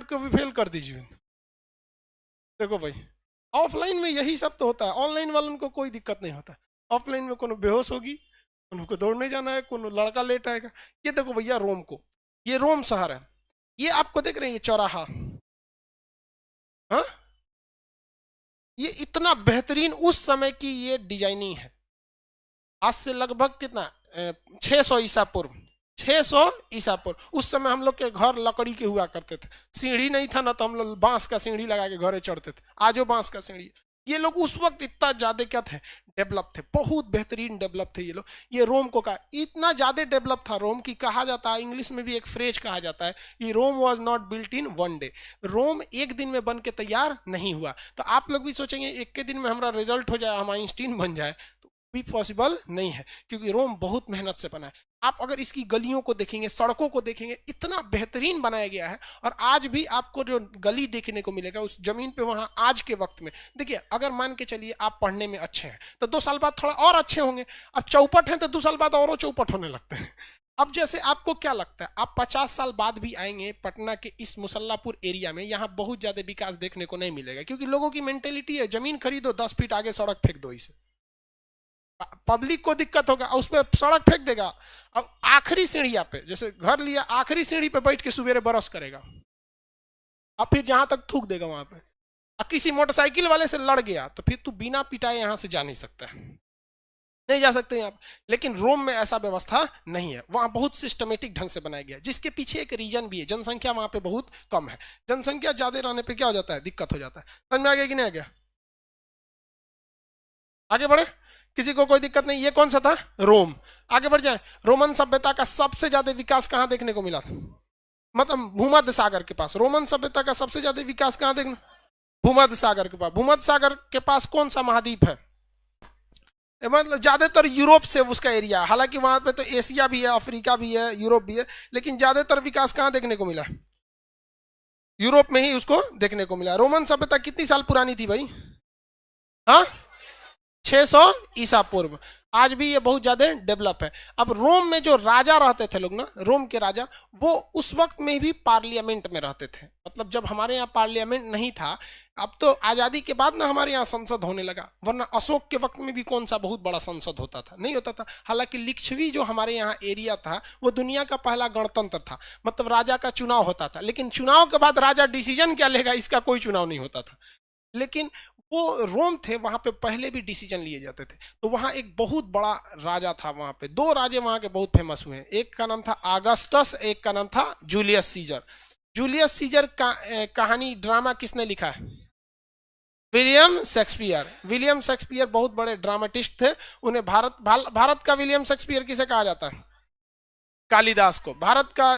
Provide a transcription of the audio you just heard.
को भी फेल कर दीजिए। देखो भाई, ऑफलाइन में यही सब तो होता है, ऑनलाइन वालों को कोई दिक्कत नहीं होता। ऑफलाइन में कोनो बेहोश होगी, उनको दौड़ने जाना है, कोनो लड़का लेट आएगा। ये देखो भैया रोम को, ये रोम शहर है, ये आपको देख रहे हैं ये चौराहा, हाँ, ये इतना बेहतरीन उस समय की ये डिजाइनिंग है। आज से लगभग कितना 600 ईसा पूर्व, 600 ईसा पूर्व। उस समय हम लोग के घर लकड़ी के हुआ करते थे, सीढ़ी नहीं था ना, तो हम लोग बांस का सीढ़ी लगा के घरे चढ़ते थे। आजो बांस का सीढ़ी। ये लोग उस वक्त इतना ज्यादा क्या थे, डेवलप थे, बहुत बेहतरीन डेवलप थे ये लोग। ये रोम को कहा इतना ज्यादा डेवलप था रोम की, कहा जाता है इंग्लिश में भी एक फ्रेज कहा जाता है कि Rome was not built in one day. Rome एक दिन में बन के तैयार नहीं हुआ। तो आप लोग भी सोचेंगे एक के दिन में हमारा रिजल्ट हो जाए, हम आइंस्टीन बन जाए, भी पॉसिबल नहीं है, क्योंकि रोम बहुत मेहनत से बना है। आप अगर इसकी गलियों को देखेंगे, सड़कों को देखेंगे, इतना बेहतरीन बनाया गया है। और आज भी आपको जो गली देखने को मिलेगा उस जमीन पे, वहां आज के वक्त में देखिए, अगर मान के चलिए आप पढ़ने में अच्छे हैं तो 2 साल बाद थोड़ा और अच्छे होंगे। अब चौपट हैं तो 2 साल बाद और चौपट होने लगते हैं। अब जैसे आपको क्या लगता है, आप 50 साल बाद भी आएंगे पटना के इस मुसल्लापुर एरिया में, यहाँ बहुत ज्यादा विकास देखने को नहीं मिलेगा, क्योंकि लोगों की मेंटेलिटी है जमीन खरीदो, 10 फीट आगे सड़क फेंक दो। इसे पब्लिक को दिक्कत होगा, उस पर सड़क फेंक देगा। अब आखिरी सीढ़िया पे, जैसे घर लिया, आखिरी सीढ़ी पे बैठ के सुबेरे बरस करेगा, अब फिर जहां तक थूक देगा वहां पे। अब किसी मोटरसाइकिल वाले से लड़ गया तो फिर तू बिना पिटाए यहां से जा नहीं सकता, नहीं जा सकते यहाँ। लेकिन रोम में ऐसा व्यवस्था नहीं है, वहां बहुत सिस्टमेटिक ढंग से बनाया गया, जिसके पीछे एक रीजन भी है। जनसंख्या वहां पे बहुत कम है, जनसंख्या ज्यादा रहने पे क्या हो जाता है, दिक्कत हो जाता है। समझ में आ गया कि नहीं आ गया? आगे बढ़े, किसी को कोई दिक्कत नहीं। ये कौन सा था, रोम। आगे बढ़ जाए, रोमन सभ्यता का सबसे ज्यादा विकास कहां देखने को मिला था, मतलब भूमध्य सागर के पास। रोमन सभ्यता का सबसे ज्यादा विकास कहां देखने, भूमध्य सागर के पास। भूमध्य सागर के पास कौन सा महाद्वीप है, मतलब ज्यादातर यूरोप से उसका एरिया, हालांकि वहां पे तो एशिया भी है, अफ्रीका भी है, यूरोप भी है, लेकिन ज्यादातर विकास कहां देखने को मिला, यूरोप में ही उसको देखने को मिला। रोमन सभ्यता कितनी साल पुरानी थी भाई, हाँ, 600 ईसा पूर्व। आज भी ये बहुत ज्यादा डेवलप है। अब रोम में जो राजा रहते थे लोग ना, रोम के राजा, वो उस वक्त में भी पार्लियामेंट में रहते थे। मतलब जब हमारे यहाँ पार्लियामेंट नहीं था, अब तो आजादी के बाद ना हमारे यहाँ संसद होने लगा, वरना अशोक के वक्त में भी कौन सा बहुत बड़ा संसद होता था, नहीं होता था। हालांकि लिच्छवी जो हमारे यहाँ एरिया था, वो दुनिया का पहला गणतंत्र था, मतलब राजा का चुनाव होता था, लेकिन चुनाव के बाद राजा डिसीजन क्या लेगा इसका कोई चुनाव नहीं होता था। लेकिन वो रोम थे, वहां पे पहले भी डिसीजन लिए जाते थे। तो वहां एक बहुत बड़ा राजा था, वहां पे 2 राजे वहां के बहुत फेमस हुए हैं। एक का नाम था आगस्टस, एक का नाम था जूलियस सीजर। जूलियस सीजर का कहानी ड्रामा किसने लिखा है, विलियम शेक्सपियर। विलियम शेक्सपियर बहुत बड़े ड्रामेटिस्ट थे। उन्हें भारत का विलियम शेक्सपियर किसे कहा जाता है, कालिदास को। भारत का